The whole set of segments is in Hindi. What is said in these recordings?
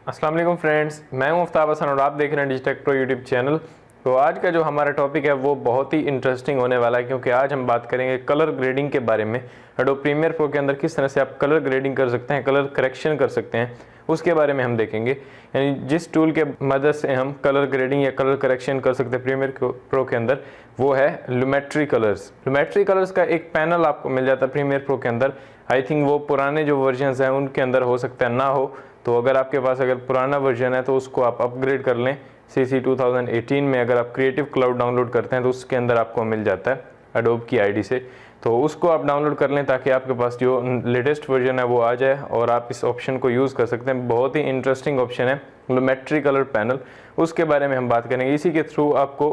अस्सलाम वालेकुम फ्रेंड्स, मैं हूं आफ्ताब हसन और आप देख रहे हैं डिजिटेक प्रो यूट्यूब चैनल। तो आज का जो हमारा टॉपिक है वो बहुत ही इंटरेस्टिंग होने वाला है, क्योंकि आज हम बात करेंगे कलर ग्रेडिंग के बारे में। एडोब प्रीमियर प्रो के अंदर किस तरह से आप कलर ग्रेडिंग कर सकते हैं, कलर करेक्शन कर सकते हैं, उसके बारे में हम देखेंगे। यानी जिस टूल के मदद से हम कलर ग्रेडिंग या कलर करेक्शन कर सकते हैं प्रीमियर प्रो के अंदर, वो है लुमेट्री कलर्स। लुमेट्री कलर्स का एक पैनल आपको मिल जाता है प्रीमियर प्रो के अंदर। आई थिंक वो पुराने जो वर्जन्स हैं उनके अंदर हो सकता है ना हो, तो अगर आपके पास पुराना वर्जन है तो उसको आप अपग्रेड कर लें। CC 2018 में अगर आप क्रिएटिव क्लाउड डाउनलोड करते हैं तो उसके अंदर आपको मिल जाता है एडोब की आईडी से, तो उसको आप डाउनलोड कर लें ताकि आपके पास जो लेटेस्ट वर्जन है वो आ जाए और आप इस ऑप्शन को यूज़ कर सकते हैं। बहुत ही इंटरेस्टिंग ऑप्शन है लुमेट्री कलर पैनल, उसके बारे में हम बात करेंगे। इसी के थ्रू आपको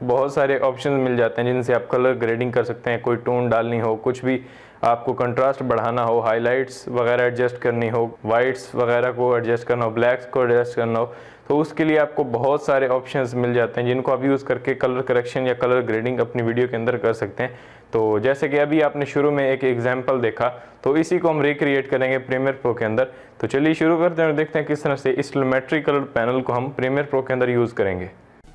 बहुत सारे ऑप्शन मिल जाते हैं जिनसे आप कलर ग्रेडिंग कर सकते हैं। कोई टोन डालनी हो, कुछ भी आपको कंट्रास्ट बढ़ाना हो, हाइलाइट्स वगैरह एडजस्ट करनी हो, वाइट्स वगैरह को एडजस्ट करना हो, ब्लैक्स को एडजस्ट करना हो, तो उसके लिए आपको बहुत सारे ऑप्शंस मिल जाते हैं जिनको आप यूज़ करके कलर करेक्शन या कलर ग्रेडिंग अपनी वीडियो के अंदर कर सकते हैं। तो जैसे कि अभी आपने शुरू में एक एग्जाम्पल देखा, तो इसी को हम रिक्रिएट करेंगे प्रीमियर प्रो के अंदर। तो चलिए शुरू करते हैं और देखते हैं किस तरह से इस लुमेट्री कलर पैनल को हम प्रीमियर प्रो के अंदर यूज़ करेंगे।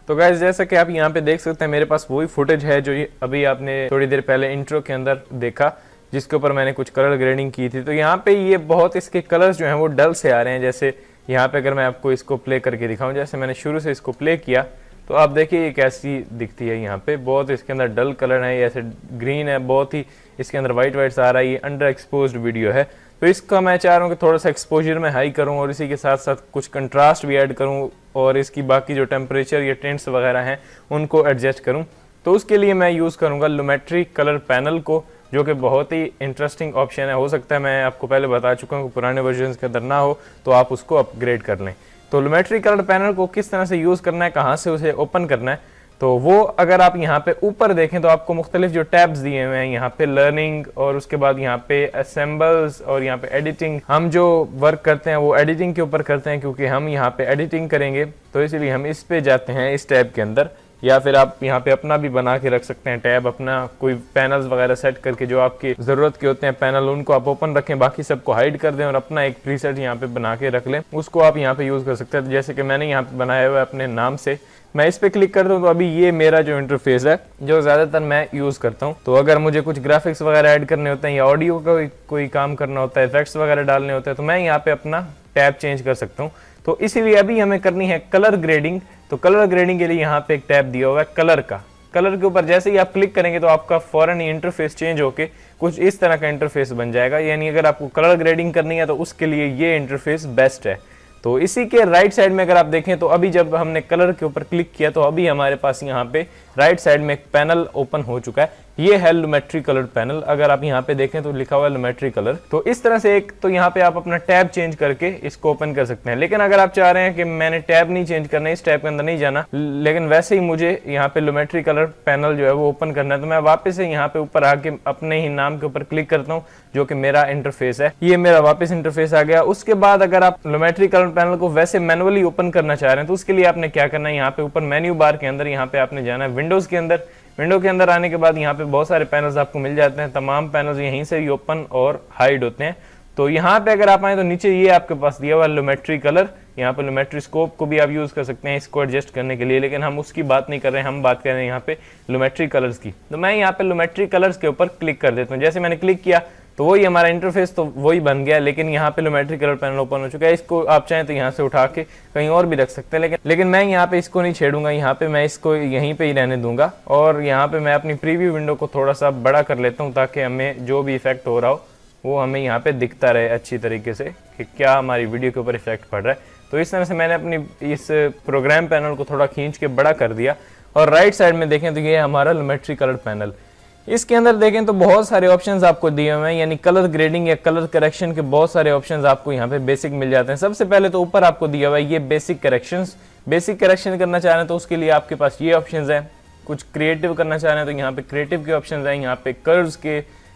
तो गाइस, जैसा कि आप यहाँ पे देख सकते हैं, मेरे पास वही फुटेज है जो अभी आपने थोड़ी देर पहले इंट्रो के अंदर देखा, जिसके ऊपर मैंने कुछ कलर ग्रेडिंग की थी। तो यहाँ पे ये बहुत इसके कलर्स जो हैं वो डल से आ रहे हैं। जैसे यहाँ पे अगर मैं आपको इसको प्ले करके दिखाऊं, जैसे मैंने शुरू से इसको प्ले किया तो आप देखिए ये कैसी दिखती है। यहाँ पे बहुत इसके अंदर डल कलर है, ऐसे ग्रीन है, बहुत ही इसके अंदर वाइट वाइट्स आ रहा है। ये अंडर एक्सपोज्ड वीडियो है, तो इसका मैं चाह रहा हूँ कि थोड़ा सा एक्सपोजर में हाई करूँ और इसी के साथ साथ कुछ कंट्रास्ट भी ऐड करूँ और इसकी बाकी जो टेम्परेचर या टेंट्स वगैरह हैं उनको एडजस्ट करूँ। तो उसके लिए मैं यूज़ करूँगा लुमेट्री कलर पैनल को, जो कि बहुत ही इंटरेस्टिंग ऑप्शन है। हो सकता है, मैं आपको पहले बता चुका हूँ कि पुराने वर्जन के अंदर ना हो तो आप उसको अपग्रेड कर लें। तो लुमेट्री कलर पैनल को किस तरह से यूज़ करना है, कहाँ से उसे ओपन करना है, तो वो अगर आप यहाँ पे ऊपर देखें तो आपको मुख्तलिफ जो टैब्स दिए हुए हैं, यहाँ पे लर्निंग और उसके बाद यहाँ पे असेंबल्स और यहाँ पे एडिटिंग। हम जो वर्क करते हैं वो एडिटिंग के ऊपर करते हैं, क्योंकि हम यहाँ पे एडिटिंग करेंगे, तो इसलिए हम इस पे जाते हैं इस टैब के अंदर। या फिर आप यहाँ पे अपना भी बना के रख सकते हैं टैब, अपना कोई पैनल्स वगैरह सेट करके जो आपकी ज़रूरत के होते हैं पैनल, उनको आप ओपन रखें, बाकी सबको हाइड कर दें और अपना एक प्रीसेट यहाँ पे बना के रख लें। उसको आप यहाँ पे यूज़ कर सकते हैं। जैसे कि मैंने यहाँ पे बनाया हुआ है अपने नाम से, मैं इस पे क्लिक करता हूँ तो अभी ये मेरा जो इंटरफेस है जो ज़्यादातर मैं यूज़ करता हूँ। तो अगर मुझे कुछ ग्राफिक्स वगैरह ऐड करने होते हैं या ऑडियो का कोई काम करना होता है, इफेक्ट्स वगैरह डालने होते हैं, तो मैं यहाँ पे अपना टैब चेंज कर सकता हूँ। तो इसीलिए अभी हमें करनी है कलर ग्रेडिंग। तो कलर ग्रेडिंग के लिए यहाँ पे एक टैब दिया हुआ है कलर का। कलर के ऊपर जैसे ही आप क्लिक करेंगे तो आपका फौरन ही इंटरफेस चेंज होके कुछ इस तरह का इंटरफेस बन जाएगा। यानी अगर आपको कलर ग्रेडिंग करनी है तो उसके लिए ये इंटरफेस बेस्ट है। तो इसी के राइट साइड में अगर आप देखें तो अभी जब हमने कलर के ऊपर क्लिक किया तो अभी हमारे पास यहाँ पे राइट साइड में एक पैनल ओपन हो चुका है। ये है लुमेट्री कलर पैनल। अगर आप यहाँ पे देखें तो लिखा हुआ है लुमेट्री कलर। तो इस तरह से एक तो यहाँ पे आप अपना टैब चेंज करके इसको ओपन कर सकते हैं। लेकिन अगर आप चाह रहे हैं कि मैंने टैब नहीं चेंज करना, इस टैब के अंदर नहीं जाना, लेकिन वैसे ही मुझे यहाँ पे लुमेट्री कलर पैनल जो है वो ओपन करना है, तो मैं वापस से यहाँ पे ऊपर आके अपने ही नाम के ऊपर क्लिक करता हूँ, जो कि मेरा इंटरफेस है। ये मेरा वापस इंटरफेस आ गया। उसके बाद अगर आप लुमेट्री कलर पैनल को वैसे मैनुअली ओपन करना चाह रहे हैं तो उसके लिए आपने क्या करना है, यहाँ पे ऊपर मेन्यू बार के अंदर यहाँ पे आपने जाना है विंडोज के अंदर। विंडो के अंदर आने के बाद यहाँ पे बहुत सारे पैनल्स आपको मिल जाते हैं। तमाम पैनल्स यहीं से ही ओपन और हाइड होते हैं। तो यहाँ पे अगर आप आए तो नीचे ये आपके पास दिया हुआ लुमेट्री कलर। यहाँ पे लुमेट्री स्कोप को भी आप यूज कर सकते हैं इसको एडजस्ट करने के लिए, लेकिन हम उसकी बात नहीं कर रहे हैं, हम बात कर रहे हैं यहाँ पे लुमेट्री कलर्स की। तो मैं यहाँ पे लुमेट्री कलर्स के ऊपर क्लिक कर देता हूँ। जैसे मैंने क्लिक किया तो वही हमारा इंटरफेस तो वही बन गया, लेकिन यहाँ पे लुमेट्री कलर पैनल ओपन हो चुका है। इसको आप चाहें तो यहाँ से उठा के कहीं और भी रख सकते हैं, लेकिन मैं यहाँ पे इसको नहीं छेड़ूंगा। यहाँ पे मैं इसको यहीं पे ही रहने दूंगा और यहाँ पे मैं अपनी प्रीव्यू विंडो को थोड़ा सा बड़ा कर लेता हूँ ताकि हमें जो भी इफेक्ट हो रहा हो वो हमें यहाँ पे दिखता रहे अच्छी तरीके से कि क्या हमारी वीडियो के ऊपर इफेक्ट पड़ रहा है। तो इस तरह से मैंने अपनी इस प्रोग्राम पैनल को थोड़ा खींच के बड़ा कर दिया। और राइट साइड में देखें तो ये हमारा लुमेट्री कलर पैनल। इसके अंदर देखें तो बहुत सारे ऑप्शंस आपको दिए हुए हैं, यानी कलर ग्रेडिंग या कलर करेक्शन के बहुत सारे ऑप्शंस आपको यहाँ पे बेसिक मिल जाते हैं। सबसे पहले तो ऊपर आपको दिया हुआ है ये बेसिक करेक्शंस। बेसिक करेक्शन करना चाह रहे हैं तो उसके लिए आपके पास ये ऑप्शंस हैं। कुछ क्रिएटिव करना चाह रहे हैं तो यहाँ पे क्रिएटिव के ऑप्शंस हैं। यहाँ पे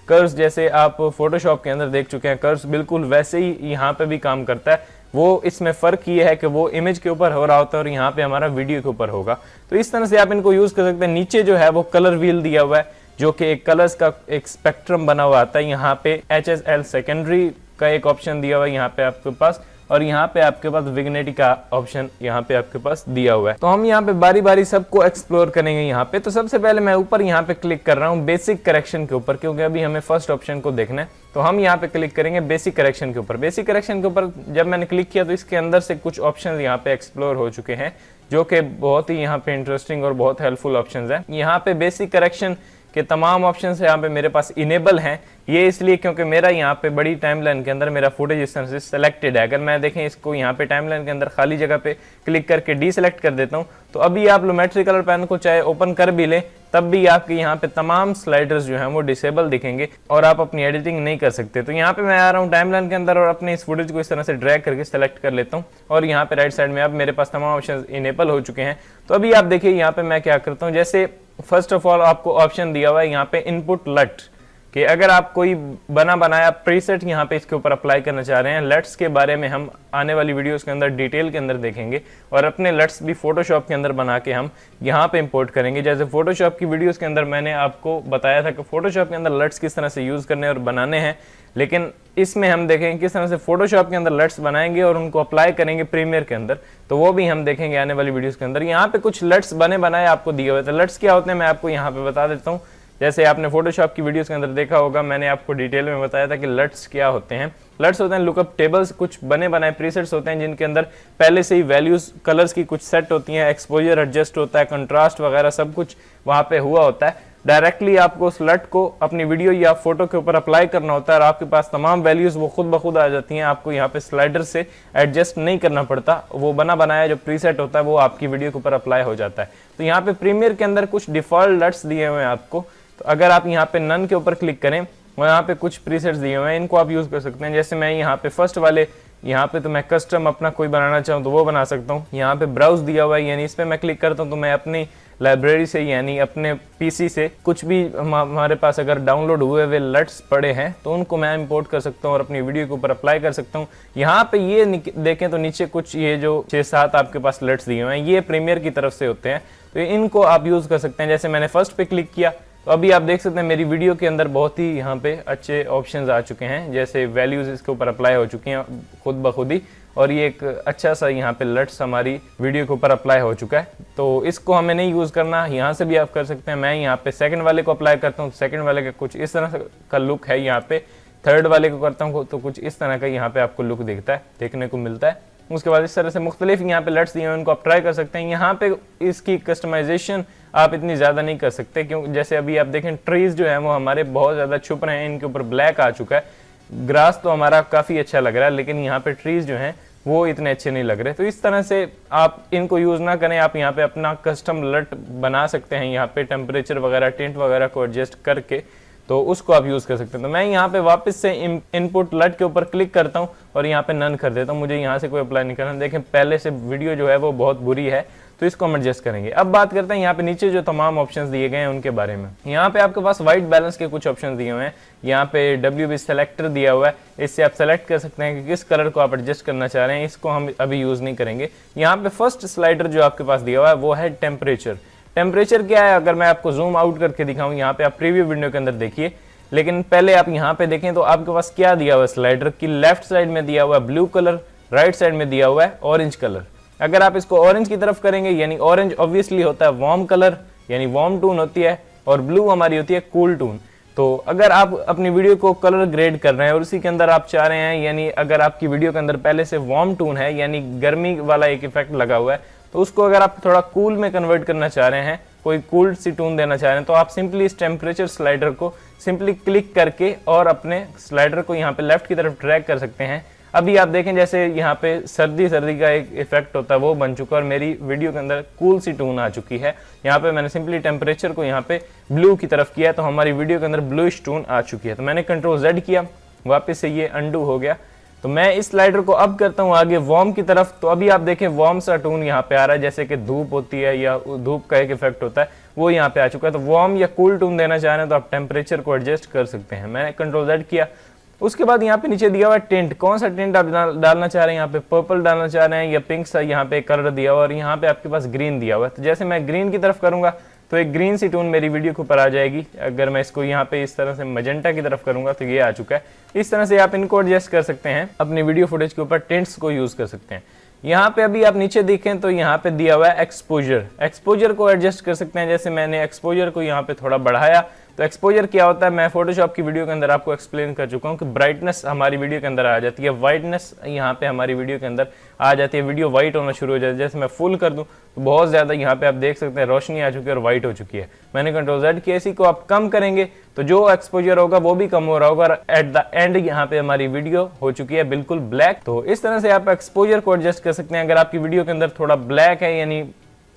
कर्व्स जैसे आप फोटोशॉप के अंदर देख चुके हैं, कर्व्स बिल्कुल वैसे ही यहाँ पे भी काम करता है। वो इसमें फ़र्क ये है कि वो इमेज के ऊपर हो रहा होता है और यहाँ पे हमारा वीडियो के ऊपर होगा। तो इस तरह से आप इनको यूज़ कर सकते हैं। नीचे जो है वो कलर व्हील दिया हुआ है, जो कि एक कलर्स का एक स्पेक्ट्रम बना हुआ आता है। यहाँ पे HSL सेकेंडरी का एक ऑप्शन दिया हुआ है यहाँ पे आपके पास, और यहाँ पे आपके पास विग्नेटी का ऑप्शन यहाँ पे आपके पास दिया हुआ है। तो हम यहाँ पे बारी बारी सबको एक्सप्लोर करेंगे यहाँ पे। तो सबसे पहले मैं ऊपर यहाँ पे क्लिक कर रहा हूँ बेसिक करेक्शन के ऊपर, क्योंकि अभी हमें फर्स्ट ऑप्शन को देखना है। तो हम यहाँ पे क्लिक करेंगे बेसिक करेक्शन के ऊपर। बेसिक करेक्शन के ऊपर जब मैंने क्लिक किया तो इसके अंदर से कुछ ऑप्शन यहाँ पे एक्सप्लोर हो चुके हैं, जो कि बहुत ही यहाँ पे इंटरेस्टिंग और बहुत हेल्पफुल ऑप्शंस हैं। यहाँ पे बेसिक करेक्शन के तमाम ऑप्शंस यहाँ पे मेरे पास इनेबल हैं। ये इसलिए क्योंकि मेरा यहाँ पे बड़ी टाइमलाइन के अंदर मेरा फुटेज इस तरह से सेलेक्टेड है। अगर मैं देखें इसको यहाँ पे टाइमलाइन के अंदर खाली जगह पे क्लिक करके डीसेलेक्ट कर देता हूँ, तो अभी आप लुमेट्री कलर पैनल को चाहे ओपन कर भी लें तब भी आपके यहाँ पे तमाम स्लाइडर्स जो हैं वो डिसेबल दिखेंगे और आप अपनी एडिटिंग नहीं कर सकते। तो यहाँ पे मैं आ रहा हूँ टाइमलाइन के अंदर और अपने इस फुटेज को इस तरह से ड्रैग करके सेलेक्ट कर लेता हूँ और यहाँ पे राइट साइड में अब मेरे पास तमाम ऑप्शन इनेबल हो चुके हैं। तो अभी आप देखिए यहाँ पे मैं क्या करता हूँ, जैसे फर्स्ट ऑफ ऑल आपको ऑप्शन दिया हुआ है यहाँ पे इनपुट लट, कि अगर आप कोई बना बनाया प्रीसेट यहाँ पे इसके ऊपर अप्लाई करना चाह रहे हैं। लट्स के बारे में हम आने वाली वीडियोस के अंदर डिटेल के अंदर देखेंगे और अपने लट्स भी फोटोशॉप के अंदर बना के हम यहाँ पे इंपोर्ट करेंगे। जैसे फोटोशॉप की वीडियोस के अंदर मैंने आपको बताया था कि फोटोशॉप के अंदर लट्स किस तरह से यूज करने और बनाने हैं, लेकिन इसमें हम देखेंगे किस तरह से फोटोशॉप के अंदर लट्स बनाएंगे और उनको अप्लाई करेंगे प्रीमियर के अंदर। तो वो भी हम देखेंगे आने वाली वीडियोस के अंदर। यहाँ पे कुछ लट्स बने बनाए आपको दिए हुए थे। लट्स क्या होते हैं मैं आपको यहाँ पे बता देता हूँ। जैसे आपने फोटोशॉप की वीडियोस के अंदर देखा होगा, मैंने आपको डिटेल में बताया था कि लट्स क्या होते हैं। लट्स होते हैं लुकअप टेबल्स, कुछ बने बनाए प्रीसेट्स होते हैं जिनके अंदर पहले से ही वैल्यूज कलर्स की कुछ सेट होती हैं, एक्सपोजर एडजस्ट होता है, कंट्रास्ट वगैरह सब कुछ वहां पे हुआ होता है। डायरेक्टली आपको उस लट को अपनी वीडियो या फोटो के ऊपर अप्लाई करना होता है और आपके पास तमाम वैल्यूज वो खुद ब खुद आ जाती हैं। आपको यहाँ पे स्लाइडर से एडजस्ट नहीं करना पड़ता, वो बना बनाया जो प्रीसेट होता है वो आपकी वीडियो के ऊपर अप्लाई हो जाता है। तो यहाँ पे प्रीमियर के अंदर कुछ डिफॉल्ट लट्स दिए हुए हैं आपको। तो अगर आप यहाँ पे नन के ऊपर क्लिक करें, यहाँ पे कुछ प्रीसेट्स दिए हुए हैं, इनको आप यूज कर सकते हैं। जैसे मैं यहाँ पे फर्स्ट वाले यहाँ पे तो मैं कस्टम अपना कोई बनाना चाहूँ तो वो बना सकता हूँ। यहाँ पे ब्राउज दिया हुआ है, यानी इस पे मैं क्लिक करता हूँ तो मैं अपनी लाइब्रेरी से यानी अपने पीसी से कुछ भी हमारे पास अगर डाउनलोड हुए हुए लट्स पड़े हैं तो उनको मैं इंपोर्ट कर सकता हूँ और अपनी वीडियो के ऊपर अप्लाई कर सकता हूँ। यहाँ पे ये देखें तो नीचे कुछ ये जो 6-7 आपके पास लट्स दिए हुए हैं ये प्रीमियर की तरफ से होते हैं, तो इनको आप यूज कर सकते हैं। जैसे मैंने फर्स्ट पे क्लिक किया तो अभी आप देख सकते हैं मेरी वीडियो के अंदर बहुत ही यहाँ पे अच्छे ऑप्शंस आ चुके हैं, जैसे वैल्यूज इसके ऊपर अप्लाई हो चुकी हैं खुद ब खुद ही, और ये एक अच्छा सा यहाँ पे लट्स हमारी वीडियो के ऊपर अप्लाई हो चुका है। तो इसको हमें नहीं यूज करना, यहाँ से भी आप कर सकते हैं। मैं यहाँ पे सेकंड वाले को अप्लाई करता हूँ, सेकंड वाले का कुछ इस तरह का लुक है। यहाँ पे थर्ड वाले को करता हूँ तो कुछ इस तरह का यहाँ पे आपको लुक देखने को मिलता है। उसके बाद इस तरह से मुख्तलिफ यहाँ पे लट्स दिए हैं, उनको आप ट्राई कर सकते हैं। यहाँ पे इसकी कस्टमाइजेशन आप इतनी ज़्यादा नहीं कर सकते, क्योंकि जैसे अभी आप देखें ट्रीज जो है वो हमारे बहुत ज़्यादा छुप रहे हैं, इनके ऊपर ब्लैक आ चुका है। ग्रास तो हमारा काफ़ी अच्छा लग रहा है, लेकिन यहाँ पे ट्रीज जो हैं वो इतने अच्छे नहीं लग रहे। तो इस तरह से आप इनको यूज़ ना करें, आप यहाँ पे अपना कस्टम लट बना सकते हैं। यहाँ पे टेम्परेचर वगैरह टिंट वगैरह को एडजस्ट करके तो उसको आप यूज कर सकते हैं। तो मैं यहाँ पे वापस से इनपुट लट के ऊपर क्लिक करता हूँ और यहाँ पे नन कर देता हूँ, मुझे यहाँ से कोई अप्लाई नहीं करना। देखें पहले से वीडियो जो है वो बहुत बुरी है, तो इसको हम एडजस्ट करेंगे। अब बात करते हैं यहाँ पे नीचे जो तमाम ऑप्शंस दिए गए हैं उनके बारे में। यहाँ पे आपके पास व्हाइट बैलेंस के कुछ ऑप्शन दिए हुए हैं। यहाँ पे WB सेलेक्टर दिया हुआ है, इससे आप सेलेक्ट कर सकते हैं कि किस कलर को आप एडजस्ट करना चाह रहे हैं। इसको हम अभी यूज नहीं करेंगे। यहाँ पे फर्स्ट स्लाइडर जो आपके पास दिया हुआ है वो है टेम्परेचर। टेम्परेचर क्या है, अगर मैं आपको जूम आउट करके दिखाऊं, यहाँ पे आप प्रीव्यू विंडो के अंदर देखिए, लेकिन पहले आप यहाँ पे देखें तो आपके पास क्या दिया हुआ है। स्लाइडर की लेफ्ट साइड में दिया हुआ है ब्लू कलर, राइट साइड में दिया हुआ है ऑरेंज कलर। अगर आप इसको ऑरेंज की तरफ करेंगे, यानी ऑरेंज ऑब्वियसली होता है वार्म कलर, यानी वार्म टून होती है, और ब्लू हमारी होती है कूल टून। तो अगर आप अपनी वीडियो को कलर ग्रेड कर रहे हैं और उसी के अंदर आप चाह रहे हैं, यानी अगर आपकी वीडियो के अंदर पहले से वार्म टून है, यानी गर्मी वाला एक इफेक्ट लगा हुआ है, तो उसको अगर आप थोड़ा कूल में कन्वर्ट करना चाह रहे हैं, कोई कूल सी टून देना चाह रहे हैं, तो आप सिंपली इस टेम्परेचर स्लाइडर को सिंपली क्लिक करके और अपने स्लाइडर को यहाँ पे लेफ्ट की तरफ ड्रैग कर सकते हैं। अभी आप देखें जैसे यहाँ पे सर्दी का एक इफेक्ट होता है वो बन चुका है और मेरी वीडियो के अंदर कूल सी टून आ चुकी है। यहाँ पे मैंने सिंपली टेम्परेचर को यहाँ पे ब्लू की तरफ किया तो हमारी वीडियो के अंदर ब्लूइश टून आ चुकी है। तो मैंने कंट्रोल Z किया, वापस से ये अंडू हो गया। तो मैं इस स्लाइडर को अब करता हूँ आगे वार्म की तरफ। तो अभी आप देखें वार्म सा टून यहाँ पे आ रहा है, जैसे कि धूप होती है या धूप का एक इफेक्ट होता है वो यहाँ पे आ चुका है। तो वार्म या कूल टून देना चाह रहे हैं तो आप टेम्परेचर को एडजस्ट कर सकते हैं। मैंने कंट्रोल Z किया। उसके बाद यहाँ पे नीचे दिया हुआ है टिंट, कौन सा टिंट आप डालना चाह रहे हैं, यहाँ पे पर्पल डालना चाह रहे हैं या पिंक सा यहाँ पे कलर दिया हुआ, और यहाँ पे आपके पास ग्रीन दिया हुआ है। तो जैसे मैं ग्रीन की तरफ करूंगा तो एक ग्रीन सी टोन मेरी वीडियो के ऊपर आ जाएगी। अगर मैं इसको यहाँ पे इस तरह से मजेंटा की तरफ करूंगा तो ये आ चुका है। इस तरह से आप इनको एडजस्ट कर सकते हैं, अपनी वीडियो फुटेज के ऊपर टिंट्स को यूज कर सकते हैं। यहाँ पे अभी आप नीचे देखें तो यहाँ पे दिया हुआ है एक्सपोजर। एक्सपोजर को एडजस्ट कर सकते हैं, जैसे मैंने एक्सपोजर को यहाँ पे थोड़ा बढ़ाया। तो एक्सपोजर क्या होता है, मैं फोटोशॉप की वीडियो के अंदर आपको एक्सप्लेन कर चुका हूँ कि ब्राइटनेस हमारी वीडियो के अंदर आ जाती है, वाइटनेस यहाँ पे हमारी वीडियो के अंदर आ जाती है, वीडियो वाइट होना शुरू हो जाती है। जैसे मैं फुल कर दूं तो बहुत ज़्यादा यहाँ पे आप देख सकते हैं रोशनी आ चुकी है और वाइट हो चुकी है। मैंने कंट्रोल Z किया, इसी को आप कम करेंगे तो जो एक्सपोजर होगा वो भी कम हो रहा होगा और एट द एंड यहाँ पे हमारी वीडियो हो चुकी है बिल्कुल ब्लैक। तो इस तरह से आप एक्सपोजर को एडजस्ट कर सकते हैं। अगर आपकी वीडियो के अंदर थोड़ा ब्लैक है यानी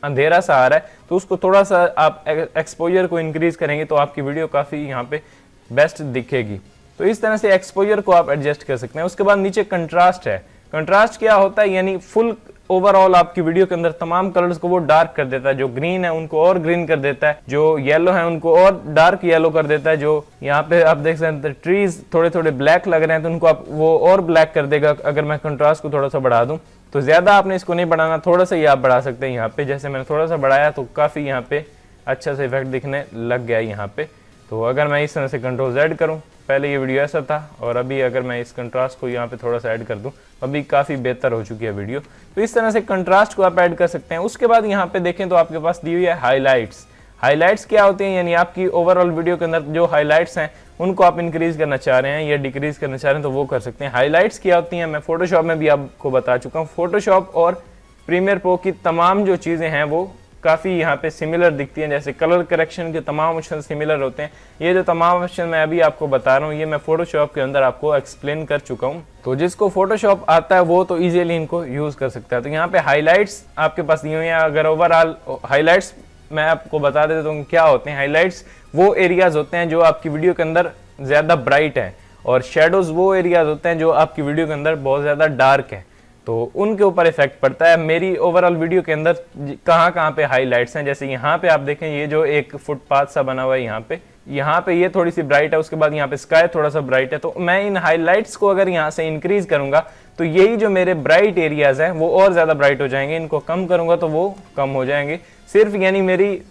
अंधेरा सा आ रहा है तो उसको थोड़ा सा आप एक्सपोजर को इंक्रीज करेंगे तो आपकी वीडियो काफ़ी यहाँ पे बेस्ट दिखेगी। तो इस तरह से एक्सपोजर को आप एडजस्ट कर सकते हैं। उसके बाद नीचे कंट्रास्ट है। कंट्रास्ट क्या होता है, यानी फुल ओवरऑल आपकी वीडियो के अंदर तमाम कलर्स को वो डार्क कर देता है। जो ग्रीन है उनको और ग्रीन कर देता है, जो येलो है उनको और डार्क येलो कर देता है। जो यहाँ पे आप देख सकते हैं ट्रीज थोड़े थोड़े ब्लैक लग रहे हैं तो उनको आप वो और ब्लैक कर देगा। अगर मैं कंट्रास्ट को थोड़ा सा बढ़ा दूं तो ज्यादा आपने इसको नहीं बढ़ाना, थोड़ा सा ही आप बढ़ा सकते हैं। यहाँ पे जैसे मैंने थोड़ा सा बढ़ाया तो काफी यहाँ पे अच्छा सा इफेक्ट दिखने लग गया यहाँ पे। तो अगर मैं इस तरह से कंट्रोल Z करूँ, पहले ये वीडियो ऐसा था और अभी अगर मैं इस कंट्रास्ट को यहाँ पे थोड़ा सा ऐड कर दूं अभी काफ़ी बेहतर हो चुकी है वीडियो। तो इस तरह से कंट्रास्ट को आप ऐड कर सकते हैं। उसके बाद यहाँ पे देखें तो आपके पास दी हुई है हाइलाइट्स। हाइलाइट्स क्या होते हैं, यानी आपकी ओवरऑल वीडियो के अंदर जो हाइलाइट्स हैं उनको आप इंक्रीज करना चाह रहे हैं या डिक्रीज करना चाह रहे हैं तो वो कर सकते हैं। हाइलाइट्स क्या होती हैं मैं फोटोशॉप में भी आपको बता चुका हूँ। फोटोशॉप और प्रीमियर प्रो की तमाम जो चीज़ें हैं वो काफ़ी यहाँ पे सिमिलर दिखती हैं। जैसे कलर करेक्शन के तमाम ऑप्शन सिमिलर होते हैं। ये जो तमाम ऑप्शन मैं अभी आपको बता रहा हूँ ये मैं फोटोशॉप के अंदर आपको एक्सप्लेन कर चुका हूँ। तो जिसको फोटोशॉप आता है वो तो इजीली इनको यूज़ कर सकता है। तो यहाँ पे हाइलाइट्स आपके पास दी हुई हैं। अगर ओवरऑल हाइलाइट्स मैं आपको बता देता हूँ क्या होते हैं। हाइलाइट्स वो एरियाज होते हैं जो आपकी वीडियो के अंदर ज़्यादा ब्राइट हैं और शेडोज़ वो एरियाज होते हैं जो आपकी वीडियो के अंदर बहुत ज़्यादा डार्क है, तो उनके ऊपर इफेक्ट पड़ता है। मेरी ओवरऑल वीडियो के अंदर कहाँ कहाँ पे हाइलाइट्स हैं, जैसे यहाँ पे आप देखें ये जो एक फुटपाथ सा बना हुआ है यहाँ पे ये थोड़ी सी ब्राइट है। उसके बाद यहाँ पे स्काई थोड़ा सा ब्राइट है। तो मैं इन हाइलाइट्स को अगर यहाँ से इंक्रीज करूंगा तो यही जो मेरे ब्राइट एरियाज हैं वो और ज्यादा ब्राइट हो जाएंगे। इनको कम करूंगा तो वो कम हो जाएंगे। सिर्फ यानी मेरी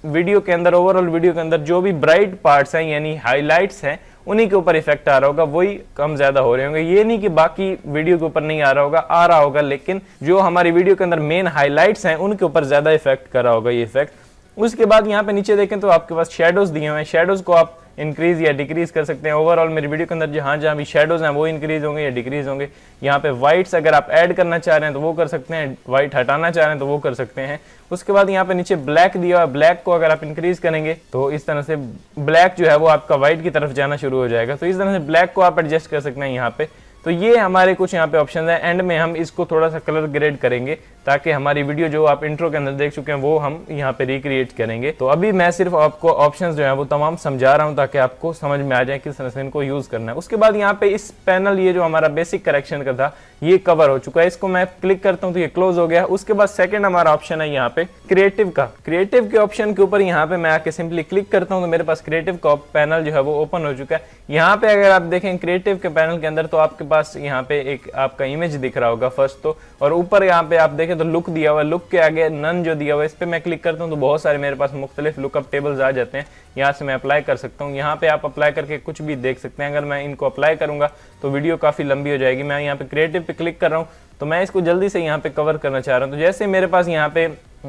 वीडियो के अंदर ओवरऑल वीडियो के अंदर जो भी ब्राइट पार्ट्स हैं यानी हाइलाइट्स हैं उन्हीं के ऊपर इफेक्ट आ रहा होगा, वही कम ज्यादा हो रहे होंगे। ये नहीं कि बाकी वीडियो के ऊपर नहीं आ रहा होगा, आ रहा होगा, लेकिन जो हमारी वीडियो के अंदर मेन हाइलाइट्स हैं उनके ऊपर ज्यादा इफेक्ट कर रहा होगा ये इफेक्ट। उसके बाद यहाँ पे नीचे देखें तो आपके पास शेडोज दिए हुए हैं। शेडोज को आप इंक्रीज या डिक्रीज कर सकते हैं। ओवरऑल मेरी वीडियो के अंदर जहाँ जहाँ भी शेडोज हैं वो इंक्रीज होंगे या डिक्रीज होंगे। यहाँ पे वाइट्स अगर आप ऐड करना चाह रहे हैं तो वो कर सकते हैं, वाइट हटाना चाह रहे हैं तो वो कर सकते हैं। उसके बाद यहाँ पे नीचे ब्लैक दिया हुआ है। ब्लैक को अगर आप इंक्रीज करेंगे तो इस तरह से ब्लैक जो है वो आपका व्हाइट की तरफ जाना शुरू हो जाएगा। तो इस तरह से ब्लैक को आप एडजस्ट कर सकते हैं यहाँ पे। तो ये हमारे कुछ यहाँ पे ऑप्शन है। एंड में हम इसको थोड़ा सा कलर ग्रेड करेंगे ताकि हमारी वीडियो जो आप इंट्रो के अंदर देख चुके हैं वो हम यहाँ पे रिक्रिएट करेंगे। तो अभी मैं सिर्फ आपको ऑप्शंस जो है वो तमाम समझा रहा हूँ ताकि आपको समझ में आ जाए किस तरह से इनको यूज करना है। उसके बाद यहाँ पे इस पैनल ये जो हमारा बेसिक करेक्शन का था ये कवर हो चुका है। इसको मैं क्लिक करता हूँ तो ये क्लोज हो गया। उसके बाद सेकंड हमारा ऑप्शन है यहाँ पे क्रिएटिव का। क्रिएटिव के ऑप्शन के ऊपर यहाँ पे मैं आके सिंपली क्लिक करता हूँ तो मेरे पास क्रिएटिव का पैनल जो है वो ओपन हो चुका है। यहाँ पे अगर आप देखें क्रिएटिव के पैनल के अंदर तो आपके पास यहाँ पे एक आपका इमेज दिख रहा होगा फर्स्ट तो, और ऊपर यहाँ पे आप देखें तो लुक दिया हुआ है। लुक के आगे नन जो दिया हुआ है इस पे मैं क्लिक करता हूँ तो बहुत सारे मेरे पास मुख्तलिफ लुकअप टेबल्स आ जाते हैं। यहाँ से मैं अप्लाई कर सकता हूँ। यहाँ पे आप अप्लाई करके कुछ भी देख सकते हैं। अगर मैं इनको अप्लाई करूंगा तो वीडियो काफी लंबी हो जाएगी। मैं यहाँ पे क्रिएटिव पे क्लिक कर रहा हूँ तो मैं इसको जल्दी से यहाँ पे कवर करना चाह रहा हूँ। तो जैसे मेरे पास यहाँ पे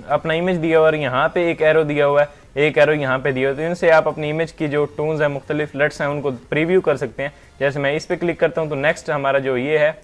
अपना इमेज दिया हुआ है, यहाँ पे एक एरो दिया हुआ है, एक एरो यहाँ पे दिया हुआ है, तो इनसे आप अपनी इमेज की जो टोन्स है मुख्तलिफ लट्स हैं उनको प्रीव्यू कर सकते हैं। जैसे मैं इस पे क्लिक करता हूँ तो नेक्स्ट हमारा जो ये है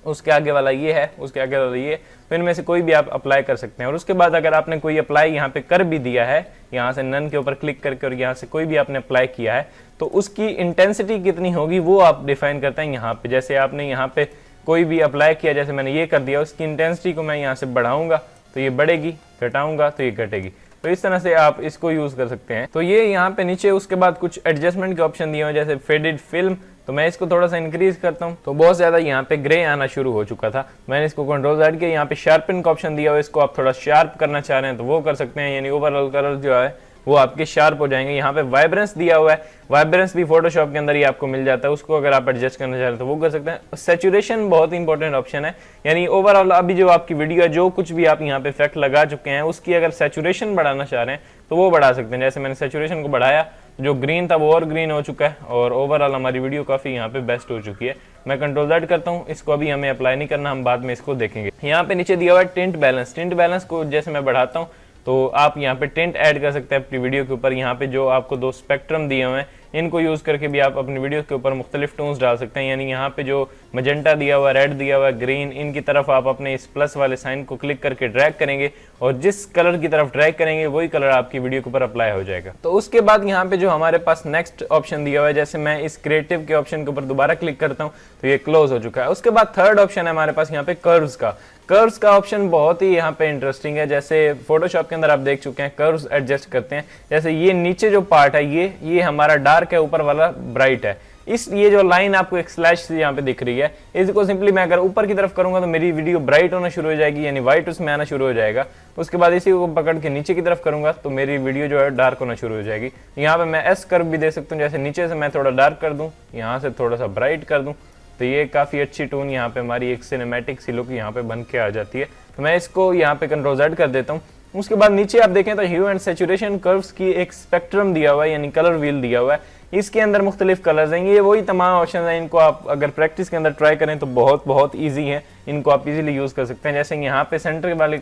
उसके आगे वाला ये है, उसके आगे वाला ये, तो इनमें से कोई भी आप अप्लाई कर सकते हैं। और उसके बाद अगर आपने कोई अप्लाई यहाँ पे कर भी दिया है, यहाँ से नन के ऊपर क्लिक करके और यहाँ से कोई भी आपने अप्लाई किया है तो उसकी इंटेंसिटी कितनी होगी वो आप डिफाइन करते हैं यहाँ पे। जैसे आपने यहाँ पे कोई भी अप्लाई किया, जैसे मैंने ये कर दिया, उसकी इंटेंसिटी को मैं यहाँ से बढ़ाऊंगा तो ये बढ़ेगी, घटाऊंगा तो ये घटेगी। तो इस तरह से आप इसको यूज कर सकते हैं। तो ये यहाँ पे नीचे उसके बाद कुछ एडजस्टमेंट के ऑप्शन दिए हुए जैसे फेडेड फिल्म, तो मैं इसको थोड़ा सा इंक्रीज करता हूँ तो बहुत ज्यादा यहाँ पे ग्रे आना शुरू हो चुका था। मैंने इसको कंट्रोल Z किया। यहाँ पे शार्पन का ऑप्शन दिया हुआ है, इसको आप थोड़ा शार्प करना चाह रहे हैं तो वो कर सकते हैं, यानी ओवरऑल कलर जो है वो आपके शार्प हो जाएंगे। यहाँ पे वाइब्रेंस दिया हुआ है, वाइब्रेंस भी फोटोशॉप के अंदर ही आपको मिल जाता है, उसको अगर आप एडजस्ट करना चाह रहे हैं तो वो कर सकते हैं। सैचुरेशन बहुत इंपॉर्टेंट ऑप्शन है, यानी ओवरऑल अभी जो आपकी वीडियो है जो कुछ भी आप यहाँ पे इफेक्ट लगा चुके हैं उसकी अगर सैचुरेशन बढ़ाना चाह रहे हैं तो वो बढ़ा सकते हैं। जैसे मैंने सैचुरेशन को बढ़ाया, जो ग्रीन था वो और ग्रीन हो चुका है और ओवरऑल हमारी वीडियो काफ़ी यहाँ पे बेस्ट हो चुकी है। मैं कंट्रोल Z करता हूँ, इसको अभी हमें अप्लाई नहीं करना, हम बाद में इसको देखेंगे। यहाँ पे नीचे दिया हुआ है टिंट बैलेंस। टिंट बैलेंस को जैसे मैं बढ़ाता हूँ तो आप यहाँ पे टिंट ऐड कर सकते हैं अपनी वीडियो के ऊपर। यहाँ पे जो आपको 2 स्पेक्ट्रम दिए हुए हैं, इनको यूज़ करके भी आप अपनी वीडियो के ऊपर मुख्तलिफ टोन्स डाल सकते हैं। यानी यहाँ पे जो मजेंटा दिया हुआ है, रेड दिया हुआ है, ग्रीन, इनकी तरफ आप अपने इस प्लस वाले साइन को क्लिक करके ड्रैग करेंगे और जिस कलर की तरफ ड्रैग करेंगे वही कलर आपकी वीडियो के ऊपर अप्लाई हो जाएगा। तो उसके बाद यहाँ पे जो हमारे पास नेक्स्ट ऑप्शन दिया हुआ है, जैसे मैं इस क्रिएटिव के ऑप्शन के ऊपर दोबारा क्लिक करता हूँ तो ये क्लोज हो चुका है। उसके बाद थर्ड ऑप्शन है हमारे पास यहाँ पे कर्व्स का। कर्व्स का ऑप्शन बहुत ही यहाँ पे इंटरेस्टिंग है। जैसे फोटोशॉप के अंदर आप देख चुके हैं कर्व्स एडजस्ट करते हैं। जैसे ये नीचे जो पार्ट है ये हमारा डार्क है, ऊपर वाला ब्राइट है। ये जो लाइन आपको एक स्लैश से यहाँ पे दिख रही है, इसको सिंपली मैं अगर ऊपर की तरफ करूंगा तो मेरी वीडियो ब्राइट होना शुरू हो जाएगी, यानी व्हाइट उसमें आना शुरू हो जाएगा। उसके बाद इसी को पकड़ के नीचे की तरफ करूंगा तो मेरी वीडियो जो है डार्क होना शुरू हो जाएगी। यहाँ पे मैं एस कर्व भी दे सकता हूँ, जैसे नीचे से मैं थोड़ा डार्क कर दूं, यहाँ से थोड़ा सा ब्राइट कर दूं, तो ये काफ़ी अच्छी टोन यहाँ पे हमारी एक सिनेमैटिक सी लुक यहाँ पे बन के आ जाती है। तो मैं इसको यहाँ पे कंट्रोल Z कर देता हूँ। उसके बाद नीचे आप देखें तो ह्यू एंड सैचुरेशन कर्व्स की एक स्पेक्ट्रम दिया हुआ है, यानी कलर व्हील दिया हुआ है। इसके अंदर मुख्तलिफ कलर्स हैं। ये वही तमाम ऑप्शन हैं, इनको आप अगर प्रैक्टिस के अंदर ट्राई करें तो बहुत ईजी है, इनको आप इजीली यूज़ कर सकते हैं। जैसे यहाँ पे सेंटर वाले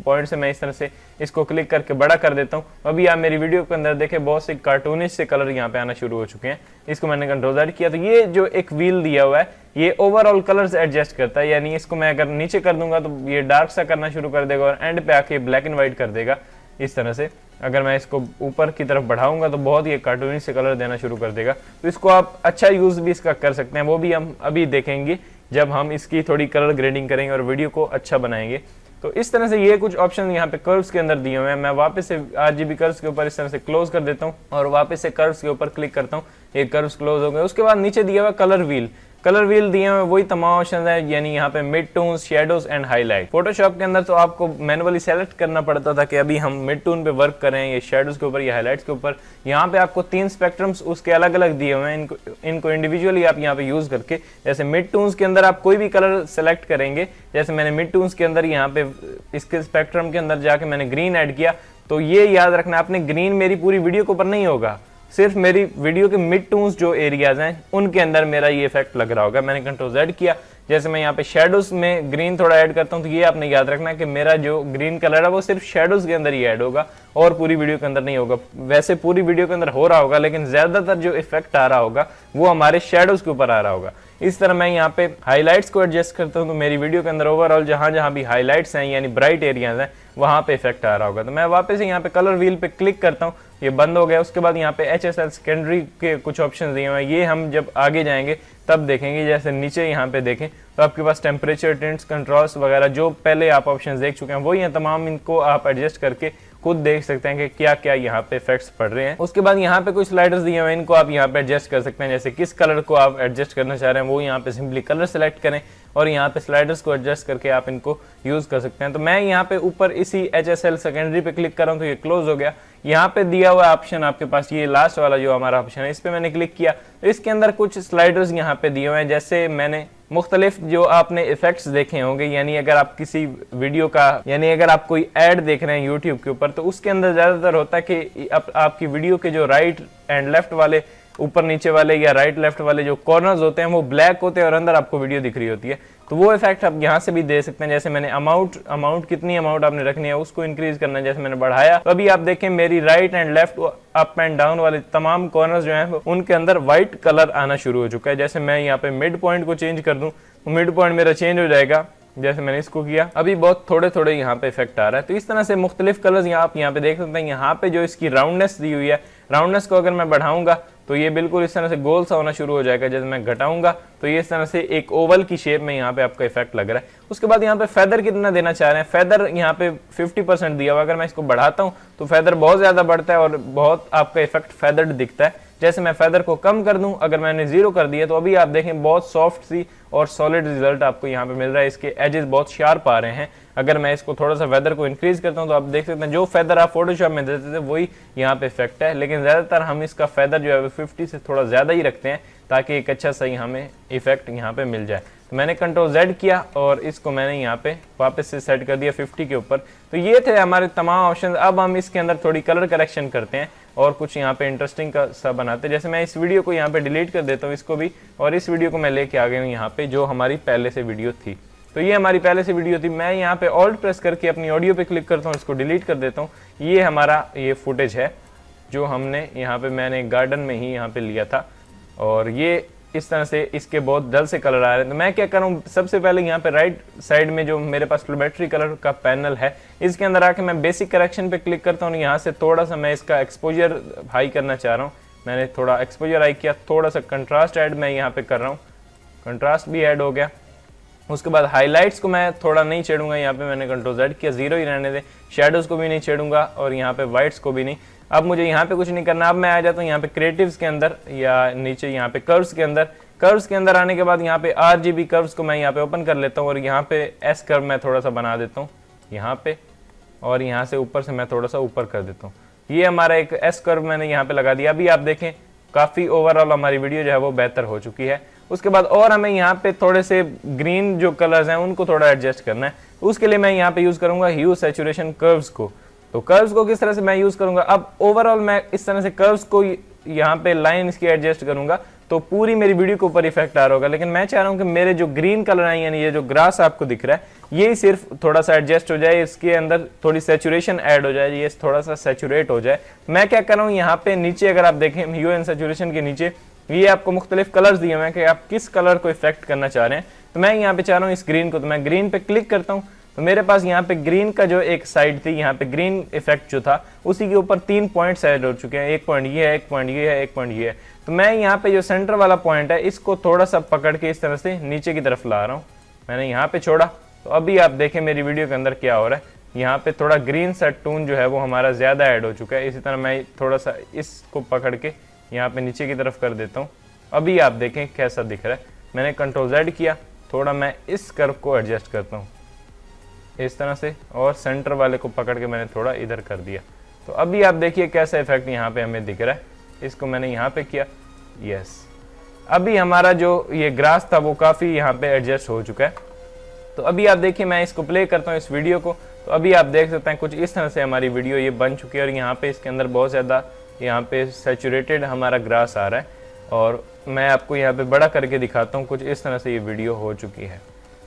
पॉइंट से मैं इस तरह से इसको क्लिक करके बड़ा कर देता हूँ। अभी आप मेरी वीडियो के अंदर देखें बहुत से कार्टूनिश से कलर यहाँ पे आना शुरू हो चुके हैं। इसको मैंने कंट्रोल Z किया तो ये जो एक व्हील दिया हुआ है ये ओवरऑल कलर्स एडजस्ट करता है। यानी इसको मैं अगर नीचे कर दूंगा तो ये डार्क सा करना शुरू कर देगा और एंड पे आके ब्लैक एंड व्हाइट कर देगा इस तरह से। अगर मैं इसको ऊपर की तरफ बढ़ाऊंगा तो बहुत ही कार्टूनी से कलर देना शुरू कर देगा। तो इसको आप अच्छा यूज भी इसका कर सकते हैं, वो भी हम अभी देखेंगे जब हम इसकी थोड़ी कलर ग्रेडिंग करेंगे और वीडियो को अच्छा बनाएंगे। तो इस तरह से ये कुछ ऑप्शन यहाँ पे कर्व्स के अंदर दिए हुए हैं। मैं वापस से RGB कर्व्स के ऊपर इस तरह से क्लोज कर देता हूँ और वापस से कर्व्स के ऊपर क्लिक करता हूँ, ये कर्व्स क्लोज हो गए। उसके बाद नीचे दिया हुआ कलर व्हील। कलर व्हील दिए हुए वही तमाम ऑप्शन है, यानी यहाँ पे mid tone, shadows and highlight. Photoshop के अंदर तो आपको मैनुअली सेलेक्ट करना पड़ता था कि अभी हम मिड टोन पे वर्क करें, ये शेडोज के ऊपर या हाईलाइट्स के ऊपर। यहाँ पे आपको 3 स्पेक्ट्रम्स उसके अलग अलग दिए हुए हैं, इनको इंडिविजुअली आप यहाँ पे यूज करके, जैसे मिड टोन्स के अंदर आप कोई भी कलर सेलेक्ट करेंगे। जैसे मैंने मिड टोन्स के अंदर यहाँ पे इसके स्पेक्ट्रम के अंदर जाके मैंने ग्रीन ऐड किया, तो ये याद रखना आपने ग्रीन मेरी पूरी वीडियो के ऊपर नहीं होगा, सिर्फ मेरी वीडियो के मिड टोन्स जो एरियाज हैं उनके अंदर मेरा ये इफेक्ट लग रहा होगा। मैंने कंट्रोल Z किया, जैसे मैं यहाँ पे शेडोज में ग्रीन थोड़ा ऐड करता हूँ तो ये आपने याद रखना कि मेरा जो ग्रीन कलर है वो सिर्फ शेडोज के अंदर ही ऐड होगा और पूरी वीडियो के अंदर नहीं होगा। वैसे पूरी वीडियो के अंदर हो रहा होगा लेकिन ज्यादातर जो इफेक्ट आ रहा होगा वो हमारे शेडोज के ऊपर आ रहा होगा। इस तरह मैं यहाँ पे हाईलाइट्स को एडजस्ट करता हूँ तो मेरी वीडियो के अंदर ओवरऑल जहां भी हाईलाइट्स हैं यानी ब्राइट एरियाज हैं वहां पे इफेक्ट आ रहा होगा। तो मैं वापस यहाँ पे कलर व्हील पे क्लिक करता हूँ, ये बंद हो गया। उसके बाद यहाँ पे HSL सेकेंडरी के कुछ ऑप्शन दिए हुए हैं, ये हम जब आगे जाएंगे तब देखेंगे। जैसे नीचे यहाँ पे देखें तो आपके पास टेम्परेचर, टिंट्स, कंट्रास्ट वगैरह जो पहले आप ऑप्शन देख चुके हैं वही हैं तमाम, इनको आप एडजस्ट करके खुद देख सकते हैं कि क्या क्या यहाँ पे इफेक्ट्स पड़ रहे हैं। उसके बाद यहाँ पे कुछ स्लाइडर्स दिए हुए हैं, इनको आप यहाँ पे एडजस्ट कर सकते हैं। जैसे किस कलर को आप एडजस्ट करना चाह रहे हैं वो यहाँ पे सिंपली कलर सेलेक्ट करें और यहाँ पे स्लाइडर्स को एडजस्ट करके आप इनको यूज कर सकते हैं। तो मैं यहाँ पे ऊपर इसी HSL सेकेंडरी पे क्लिक कर रहा हूँ तो ये क्लोज हो गया। यहाँ पे दिया हुआ ऑप्शन आपके पास ये लास्ट वाला जो हमारा ऑप्शन है, इस पे मैंने क्लिक किया तो इसके अंदर कुछ स्लाइडर्स यहाँ पे दिए हुए हैं। जैसे मैंने मुख्तलिफ जो आपने इफेक्ट्स देखे होंगे, यानी अगर आप किसी वीडियो का यानी अगर आप कोई ऐड देख रहे हैं यूट्यूब के ऊपर तो उसके अंदर ज्यादातर होता है कि आपकी वीडियो के जो राइट एंड लेफ्ट वाले, ऊपर नीचे वाले या राइट लेफ्ट वाले जो कॉर्नर्स होते हैं वो ब्लैक होते हैं और अंदर आपको वीडियो दिख रही होती है। तो वो इफेक्ट आप यहाँ से भी दे सकते हैं। जैसे मैंने अमाउंट कितनी अमाउंट आपने रखनी है उसको इंक्रीज करना है, जैसे मैंने बढ़ाया तो अभी आप देखें मेरी right and left, up and down वाले तमाम कॉर्नर्स जो हैं उनके अंदर व्हाइट कलर आना शुरू हो चुका है। जैसे मैं यहाँ पे मिड पॉइंट को चेंज कर दूं तो मिड पॉइंट मेरा चेंज हो जाएगा। जैसे मैंने इसको किया अभी बहुत थोड़े थोड़े यहाँ पे इफेक्ट आ रहा है। तो इस तरह से मुख्तलिफ कलर्स आप यहाँ पे देख सकते हैं। यहाँ पे जो इसकी राउंडनेस दी हुई है, राउंडनेस को अगर मैं बढ़ाऊंगा तो ये बिल्कुल इस तरह से गोल सा होना शुरू हो जाएगा। जैसे मैं घटाऊंगा तो ये इस तरह से एक ओवल की शेप में यहाँ पे आपका इफेक्ट लग रहा है। उसके बाद यहाँ पे फेदर कितना देना चाह रहे हैं, फेदर यहाँ पे 50% दिया हुआ। अगर मैं इसको बढ़ाता हूँ तो फेदर बहुत ज्यादा बढ़ता है और बहुत आपका इफेक्ट फेदर्ड दिखता है। जैसे मैं फेदर को कम कर दूं, अगर मैंने 0 कर दिया तो अभी आप देखें बहुत सॉफ्ट सी और सॉलिड रिजल्ट आपको यहाँ पे मिल रहा है। इसके एजेस बहुत शार्प आ रहे हैं। अगर मैं इसको थोड़ा सा फेदर को इंक्रीज करता हूं तो आप देख सकते हैं जो फेदर आप फोटोशॉप में देते थे वही यहाँ पे इफेक्ट है, लेकिन ज्यादातर हम इसका फेदर जो है 50 से थोड़ा ज्यादा ही रखते हैं ताकि एक अच्छा सही हमें इफेक्ट यहाँ पे मिल जाए। तो मैंने कंट्रोल Z किया और इसको मैंने यहाँ पे वापस से सेट कर दिया 50 के ऊपर। तो ये थे हमारे तमाम ऑप्शन। अब हम इसके अंदर थोड़ी कलर करेक्शन करते हैं और कुछ यहाँ पे इंटरेस्टिंग का सा बनाते हैं। जैसे मैं इस वीडियो को यहाँ पे डिलीट कर देता हूँ इसको भी, और इस वीडियो को मैं लेके आ गया हूँ यहाँ पे जो हमारी पहले से वीडियो थी। तो ये हमारी पहले से वीडियो थी। मैं यहाँ पे ऑल्ट प्रेस करके अपनी ऑडियो पे क्लिक करता हूँ, इसको डिलीट कर देता हूँ। ये हमारा ये फुटेज है जो हमने यहाँ पे मैंने गार्डन में ही यहाँ पे लिया था, और ये इस तरह से इसके बहुत डल से कलर आ रहे हैं। तो मैं क्या कर रहा हूँ, सबसे पहले यहाँ पे राइट साइड में जो मेरे पास लुमेट्री कलर का पैनल है, इसके अंदर आके मैं बेसिक करेक्शन पे क्लिक करता हूँ। यहाँ से थोड़ा सा मैं इसका एक्सपोजर हाई करना चाह रहा हूँ। मैंने थोड़ा एक्सपोजर हाई किया, थोड़ा सा कंट्रास्ट ऐड मैं यहाँ पे कर रहा हूँ, कंट्रास्ट भी ऐड हो गया। उसके बाद हाईलाइट्स को मैं थोड़ा नहीं छेड़ूंगा, यहाँ पे मैंने कंट्रोल Z किया, 0 ही रहने दे। शेडोज को भी नहीं छेड़ूंगा और यहाँ पे वाइट्स को भी नहीं। अब मुझे यहाँ पे कुछ नहीं करना। अब मैं आ जाता हूँ यहाँ पे क्रिएटिव्स के अंदर या नीचे यहाँ पे कर्व्स के अंदर। कर्व्स के अंदर आने के बाद यहाँ पे RGB कर्व्स को मैं यहाँ पे ओपन कर लेता हूँ और यहाँ पे S कर्व मैं थोड़ा सा बना देता हूँ यहाँ पे, और यहाँ से ऊपर से मैं थोड़ा सा ऊपर कर देता हूँ। ये हमारा एक S कर्व मैंने यहाँ पे लगा दिया। अभी आप देखें काफ़ी ओवरऑल हमारी वीडियो जो है वो बेहतर हो चुकी है। उसके बाद और हमें यहाँ पे थोड़े से ग्रीन जो कलर्स हैं उनको थोड़ा एडजस्ट करना है। उसके लिए मैं यहाँ पे यूज़ करूँगा ह्यू सैचुरेशन कर्व्स को। तो कर्व्स को किस तरह से मैं यूज़ करूँगा, अब ओवरऑल मैं इस तरह से कर्व्स को यहाँ पे लाइन इसकी एडजस्ट करूँगा तो पूरी मेरी वीडियो के ऊपर इफेक्ट आ रहा होगा। लेकिन मैं चाह रहा हूँ कि मेरे जो ग्रीन कलर है, यानी ये जो ग्रास आपको दिख रहा है, ये सिर्फ थोड़ा सा एडजस्ट हो जाए, इसके अंदर थोड़ी सैचुरेशन ऐड हो जाए, ये थोड़ा सा सैचुरेट हो जाए। मैं क्या कर रहा हूँ, यहाँ पे नीचे अगर आप देखें ह्यू एंड सैचुरेशन के नीचे ये आपको मुख्तलिफ कलर्स दिए हुए हैं कि आप किस कलर को इफेक्ट करना चाह रहे हैं। तो मैं यहाँ पे चाह रहा हूँ इस ग्रीन को, तो मैं ग्रीन पे क्लिक करता हूँ। तो मेरे पास यहाँ पे ग्रीन का जो एक साइड थी, यहाँ पे ग्रीन इफेक्ट जो था उसी के ऊपर 3 पॉइंट्स ऐड हो चुके हैं। एक पॉइंट ये है, एक पॉइंट ये है, एक पॉइंट ये है। तो मैं यहाँ पे जो सेंटर वाला पॉइंट है इसको थोड़ा सा पकड़ के इस तरह से नीचे की तरफ ला रहा हूँ। मैंने यहाँ पे छोड़ा। तो अभी आप देखें मेरी वीडियो के अंदर क्या हो रहा है, यहाँ पे थोड़ा ग्रीन सा टून जो है वो हमारा ज्यादा ऐड हो चुका है। इसी तरह मैं थोड़ा सा इसको पकड़ के यहाँ पे नीचे की तरफ कर देता हूँ। अभी आप देखें कैसा दिख रहा है। मैंने कंट्रोल Z किया, थोड़ा मैं इस कर्व को एडजस्ट करता हूँ इस तरह से, और सेंटर वाले को पकड़ के मैंने थोड़ा इधर कर दिया। तो अभी आप देखिए कैसा इफेक्ट यहाँ पे हमें दिख रहा है। इसको मैंने यहाँ पे किया, यस। अभी हमारा जो ये ग्रास था वो काफ़ी यहाँ पे एडजस्ट हो चुका है। तो अभी आप देखिए मैं इसको प्ले करता हूँ इस वीडियो को। तो अभी आप देख सकते हैं कुछ इस तरह से हमारी वीडियो ये बन चुकी है, और यहाँ पे इसके अंदर बहुत ज़्यादा यहाँ पे सैचुरेटेड हमारा ग्रास आ रहा है। और मैं आपको यहाँ पे बड़ा करके दिखाता हूँ, कुछ इस तरह से ये वीडियो हो चुकी है।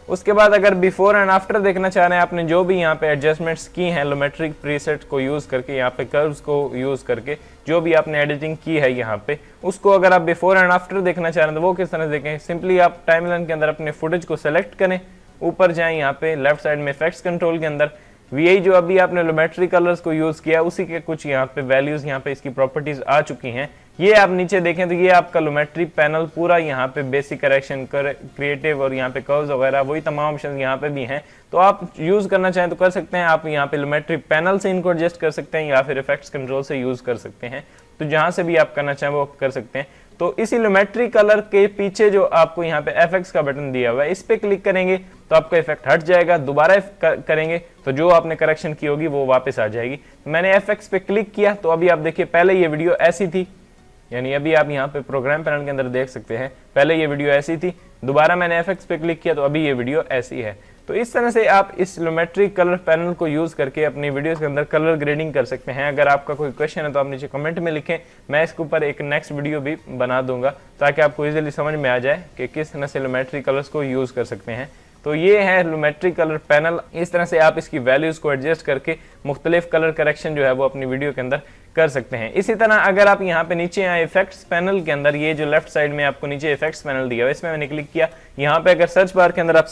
उसके बाद अगर बिफोर एंड आफ्टर देखना चाह रहे हैं, आपने जो भी यहाँ पे एडजस्टमेंट्स की हैं लोमेट्रिक प्रीसेट को यूज़ करके, यहाँ पे कर्व्स को यूज़ करके जो भी आपने एडिटिंग की है यहाँ पे, उसको अगर आप बिफोर एंड आफ्टर देखना चाह रहे हैं तो वो किस तरह से देखें। सिंपली आप टाइमलाइन के अंदर अपने फुटेज को सेलेक्ट करें, ऊपर जाएं, यहाँ पे लेफ्ट साइड में इफेक्ट्स कंट्रोल के अंदर यही जो अभी आपने लोमेट्री कलर्स को यूज़ किया उसी के कुछ यहाँ पे वैल्यूज़, यहाँ पे इसकी प्रॉपर्टीज़ आ चुकी हैं। ये आप नीचे देखें तो ये आपका लोमेट्री पैनल पूरा यहाँ पे बेसिक करेक्शन क्रिएटिव और यहाँ पे कर्व्स वगैरह वही तमाम ऑप्शन यहाँ पे भी हैं। तो आप यूज़ करना चाहें तो कर सकते हैं। आप यहाँ पे लोमेट्री पैनल से इनको एडजस्ट कर सकते हैं या फिर इफेक्ट्स कंट्रोल से यूज़ कर सकते हैं। तो जहाँ से भी आप करना चाहें वो कर सकते हैं। तो इसी लोमेट्री कलर के पीछे जो आपको यहाँ पे FX का बटन दिया हुआ है, इस पे क्लिक करेंगे तो आपका इफेक्ट हट जाएगा। दोबारा करेंगे तो जो आपने करेक्शन की होगी वो वापस आ जाएगी। मैंने FX पे क्लिक किया तो अभी आप देखिए पहले ये वीडियो ऐसी थी, यानी अभी आप यहाँ पे प्रोग्राम पैनल के अंदर देख सकते हैं पहले ये वीडियो ऐसी थी, दोबारा मैंने FX पे क्लिक किया तो अभी ये वीडियो ऐसी है। तो इस तरह से आप इस लोमेट्री कलर पैनल को यूज़ करके अपनी वीडियोस के अंदर कलर ग्रेडिंग कर सकते हैं। अगर आपका कोई क्वेश्चन है तो आप नीचे कमेंट में लिखें, मैं इसके ऊपर एक नेक्स्ट वीडियो भी बना दूंगा ताकि आपको इजीली समझ में आ जाए कि किस तरह से लोमेट्री कलर्स को यूज़ कर सकते हैं। तो ये है लोमेट्री कलर पैनल। इस तरह से आप इसकी वैल्यूज़ को एडजस्ट करके मुख्तलिफ कलर करेक्शन जो है वो अपनी वीडियो के अंदर कर सकते हैं। इसी तरह अगर आप यहाँ पे नीचे आए इफेक्ट्स पैनल के अंदर, ये जो लेफ्ट साइड में आपको नीचे इफेक्ट्स पैनल दिया हुआ है इसमें मैंने क्लिक किया। यहाँ पे अगर सर्च बार के अंदर आप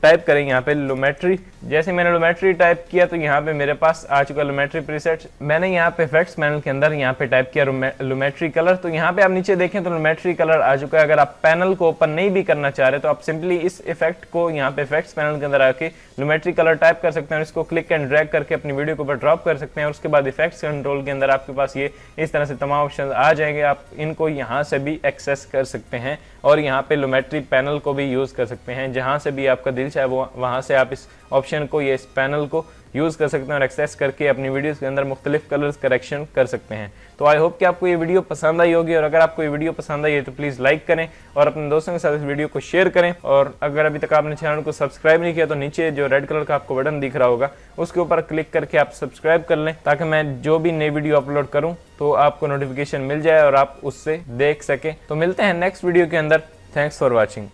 टाइप करें यहाँ पे लोमेट्री, जैसे मैंने लोमेट्री टाइप किया तो यहाँ पे मेरे पास आ चुका लोमेट्री प्रीसेट्स। मैंने यहाँ पे इफेक्ट्स पैनल के अंदर यहाँ पे टाइप किया लोमेट्री कलर, तो यहाँ पे आप नीचे देखें तो लोमेट्री कलर आ चुका है। अगर आप पैनल को ओपन नहीं भी करना चाह रहे तो आप सिंपली इस इफेक्ट को यहाँ पे इफेक्ट्स पैनल के अंदर आके लोमेट्री कलर टाइप कर सकते हैं, इसको क्लिक एंड ड्रैग करके अपनी वीडियो के ऊपर ड्रॉप कर सकते हैं। और उसके बाद इफेक्ट्स कंट्रोल के अंदर आपके पास ये इस तरह से तमाम ऑप्शन आ जाएंगे। आप इनको यहाँ से भी एक्सेस कर सकते हैं और यहाँ पे लोमेट्री पैनल को भी यूज़ कर सकते हैं। जहाँ से भी आपका दिल चाहे वो वहाँ से आप इस ऑप्शन को, ये इस पैनल को यूज़ कर सकते हैं और एक्सेस करके अपनी वीडियोस के अंदर मुख्तलिफ कलर्स करेक्शन कर सकते हैं। तो आई होप कि आपको ये वीडियो पसंद आई होगी, और अगर आपको ये वीडियो पसंद आई है तो प्लीज़ लाइक करें और अपने दोस्तों के साथ इस वीडियो को शेयर करें। और अगर अभी तक आपने चैनल को सब्सक्राइब नहीं किया तो नीचे जो रेड कलर का आपको बटन दिख रहा होगा उसके ऊपर क्लिक करके आप सब्सक्राइब कर लें, ताकि मैं जो भी नई वीडियो अपलोड करूँ तो आपको नोटिफिकेशन मिल जाए और आप उससे देख सकें। तो मिलते हैं नेक्स्ट वीडियो के अंदर। Thanks for watching.